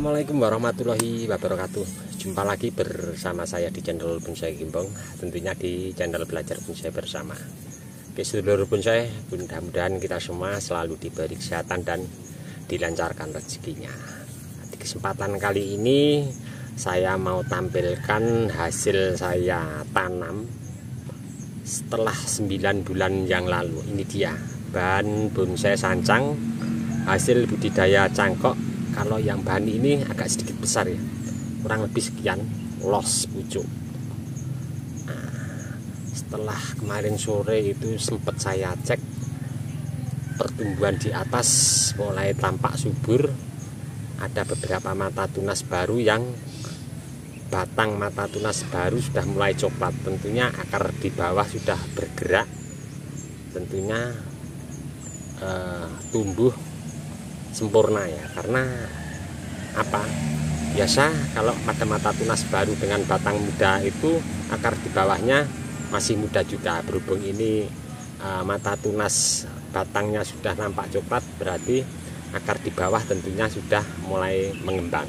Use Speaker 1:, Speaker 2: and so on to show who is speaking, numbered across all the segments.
Speaker 1: Assalamualaikum warahmatullahi wabarakatuh. Jumpa lagi bersama saya di channel Bonsai Gimbong, tentunya di channel Belajar Bonsai Bersama. Oke, seluruh bonsai, mudah-mudahan kita semua selalu diberi kesehatan dan dilancarkan rezekinya. Di kesempatan kali ini saya mau tampilkan hasil saya tanam setelah 9 bulan yang lalu. Ini dia bahan bonsai sancang hasil budidaya cangkok. Kalau yang bahan ini agak sedikit besar ya, kurang lebih sekian los pucuk. Nah, setelah kemarin sore itu sempat saya cek pertumbuhan di atas mulai tampak subur. Ada beberapa mata tunas baru yang batang mata tunas baru sudah mulai coklat. Tentunya akar di bawah sudah bergerak. Tentunya tumbuh sempurna ya, karena apa, biasa kalau pada mata tunas baru dengan batang muda itu akar di bawahnya masih muda juga. Berhubung ini mata tunas batangnya sudah nampak coklat, berarti akar di bawah tentunya sudah mulai mengembang.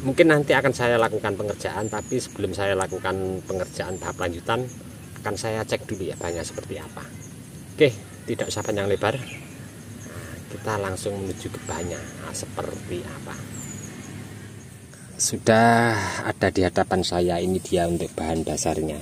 Speaker 1: Mungkin nanti akan saya lakukan pengerjaan, tapi sebelum saya lakukan pengerjaan tahap lanjutan akan saya cek dulu ya bahannya seperti apa. Oke, tidak usah panjang lebar, kita langsung menuju ke bahannya seperti apa. Sudah ada di hadapan saya, ini dia untuk bahan dasarnya.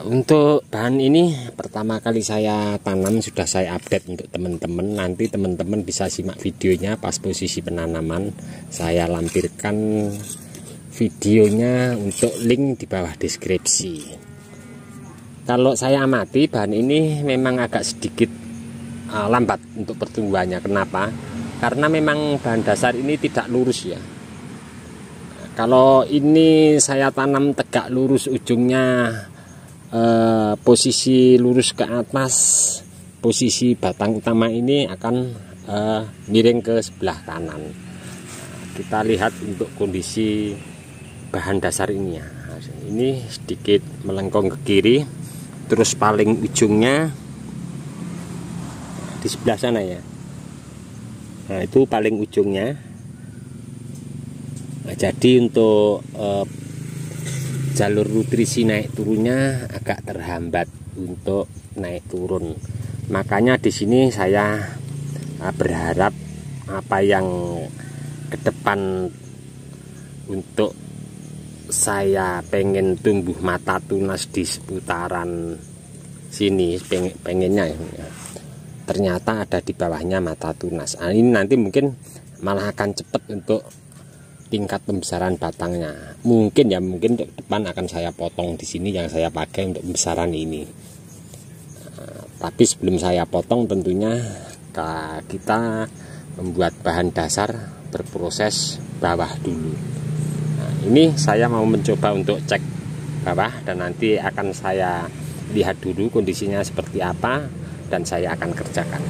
Speaker 1: Untuk bahan ini pertama kali saya tanam sudah saya update untuk teman-teman. Nanti teman-teman bisa simak videonya pas posisi penanaman. Saya lampirkan videonya untuk link di bawah deskripsi. Kalau saya amati bahan ini memang agak sedikit lambat untuk pertumbuhannya. Kenapa? Karena memang bahan dasar ini tidak lurus ya. Kalau ini saya tanam tegak lurus, ujungnya posisi lurus ke atas, posisi batang utama ini akan miring ke sebelah kanan. Kita lihat untuk kondisi bahan dasar ini ya. Ini sedikit melengkung ke kiri, terus paling ujungnya di sebelah sana ya. Nah, itu paling ujungnya. Nah, jadi untuk jalur nutrisi naik turunnya agak terhambat untuk naik turun. Makanya di sini saya berharap apa yang ke depan untuk saya pengen tumbuh mata tunas di seputaran sini, pengennya ya. Ternyata ada di bawahnya mata tunas. Nah, ini nanti mungkin malah akan cepat untuk tingkat pembesaran batangnya. Mungkin ya, mungkin untuk depan akan saya potong di sini yang saya pakai untuk pembesaran ini. Tapi sebelum saya potong tentunya kita membuat bahan dasar berproses bawah dulu. Nah, ini saya mau mencoba untuk cek bawah dan nanti akan saya lihat dulu kondisinya seperti apa dan saya akan kerjakan.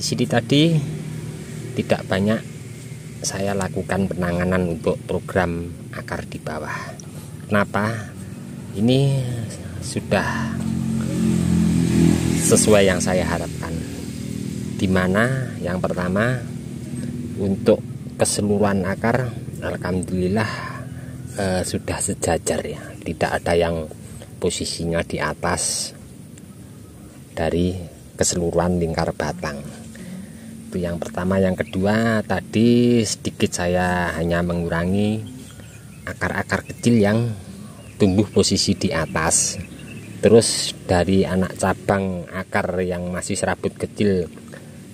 Speaker 1: sini tadi tidak banyak saya lakukan penanganan untuk program akar di bawah. Kenapa? Ini sudah sesuai yang saya harapkan. Dimana yang pertama untuk keseluruhan akar, alhamdulillah sudah sejajar ya, tidak ada yang posisinya di atas dari keseluruhan lingkar batang. Itu yang pertama. Yang kedua, tadi sedikit saya hanya mengurangi akar-akar kecil yang tumbuh posisi di atas. Terus dari anak cabang akar yang masih serabut kecil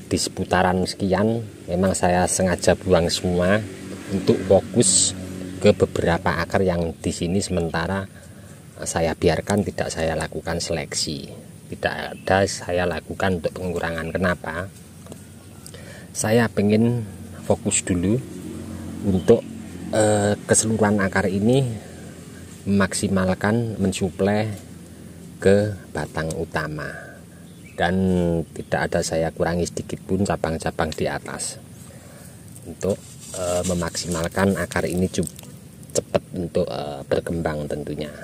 Speaker 1: di seputaran sekian, memang saya sengaja buang semua untuk fokus ke beberapa akar yang di sini sementara saya biarkan, tidak saya lakukan seleksi, tidak ada saya lakukan untuk pengurangan. Kenapa? Saya pengen fokus dulu untuk keseluruhan akar ini memaksimalkan mensuplai ke batang utama, dan tidak ada saya kurangi sedikit pun cabang-cabang di atas untuk memaksimalkan akar ini cepat untuk berkembang tentunya.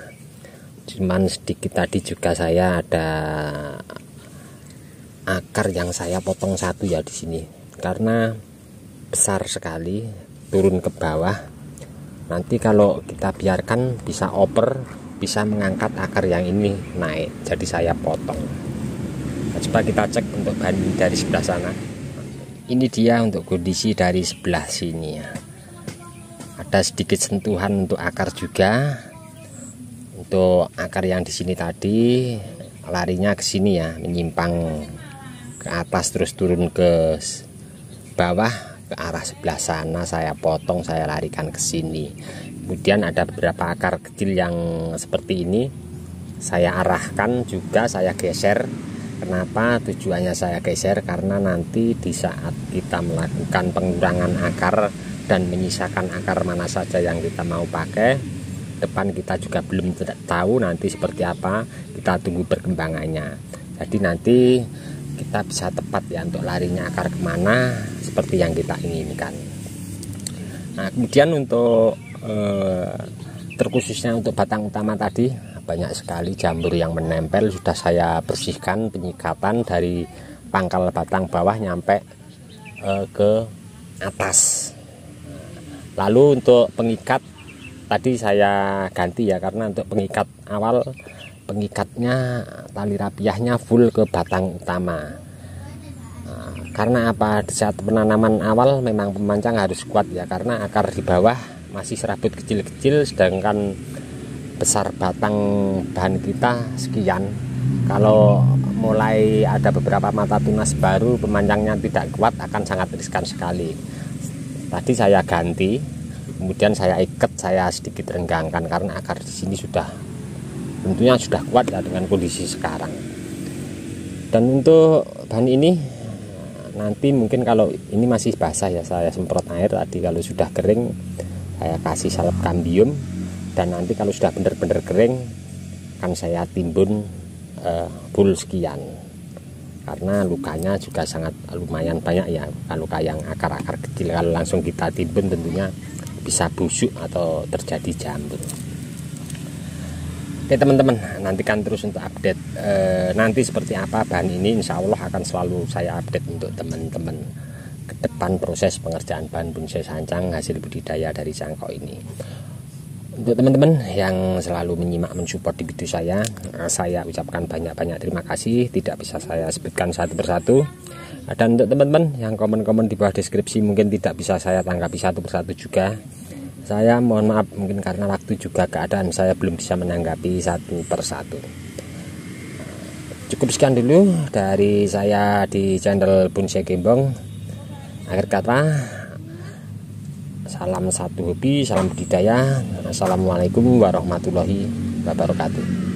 Speaker 1: Cuman sedikit tadi juga saya ada akar yang saya potong satu ya di sini, karena besar sekali turun ke bawah. Nanti kalau kita biarkan bisa oper, bisa mengangkat akar yang ini naik, jadi saya potong. Nah, coba kita cek untuk bahan dari sebelah sana. Ini dia untuk kondisi dari sebelah sini ya. Ada sedikit sentuhan untuk akar juga. Untuk akar yang di sini tadi larinya ke sini ya, menyimpang ke atas terus turun ke bawah ke arah sebelah sana. Saya potong, saya larikan ke sini. Kemudian ada beberapa akar kecil yang seperti ini saya arahkan juga, saya geser. Kenapa tujuannya saya geser? Karena nanti di saat kita melakukan pengurangan akar dan menyisakan akar mana saja yang kita mau pakai, depan kita juga belum tahu nanti seperti apa, kita tunggu perkembangannya. Jadi nanti kita bisa tepat ya untuk larinya akar kemana seperti yang kita inginkan. Nah, kemudian untuk terkhususnya untuk batang utama tadi banyak sekali jamur yang menempel, sudah saya bersihkan penyikatan dari pangkal batang bawah nyampe ke atas. Lalu untuk pengikat tadi saya ganti ya, karena untuk pengikat awal, pengikatnya tali rapiahnya full ke batang utama. Karena apa? Di saat penanaman awal memang pemancang harus kuat ya, karena akar di bawah masih serabut kecil-kecil, sedangkan besar batang bahan kita sekian. Kalau mulai ada beberapa mata tunas baru, pemancangnya tidak kuat, akan sangat riskan sekali. Tadi saya ganti, kemudian saya ikat, saya sedikit renggangkan karena akar di sini sudah tentunya sudah kuat ya dengan kondisi sekarang. Dan untuk bahan ini nanti mungkin kalau ini masih basah ya, saya semprot air tadi. Kalau sudah kering saya kasih salep kambium, dan nanti kalau sudah benar-benar kering akan saya timbun full sekian, karena lukanya juga sangat lumayan banyak ya. Luka yang akar-akar kecil kalau langsung kita timbun tentunya bisa busuk atau terjadi jamur. Oke teman-teman, nantikan terus untuk update nanti seperti apa bahan ini. Insya Allah akan selalu saya update untuk teman-teman ke depan proses pengerjaan bahan bonsai sancang hasil budidaya dari cangkok ini. Untuk teman-teman yang selalu menyimak mensupport di video saya ucapkan banyak-banyak terima kasih, tidak bisa saya sebutkan satu persatu. Dan untuk teman-teman yang komen-komen di bawah deskripsi mungkin tidak bisa saya tanggapi satu persatu juga, saya mohon maaf, mungkin karena waktu juga keadaan saya belum bisa menanggapi satu persatu. Cukup sekian dulu dari saya di channel Bonsai Gembong. Akhir kata, salam satu hobi, salam budidaya. Assalamualaikum warahmatullahi wabarakatuh.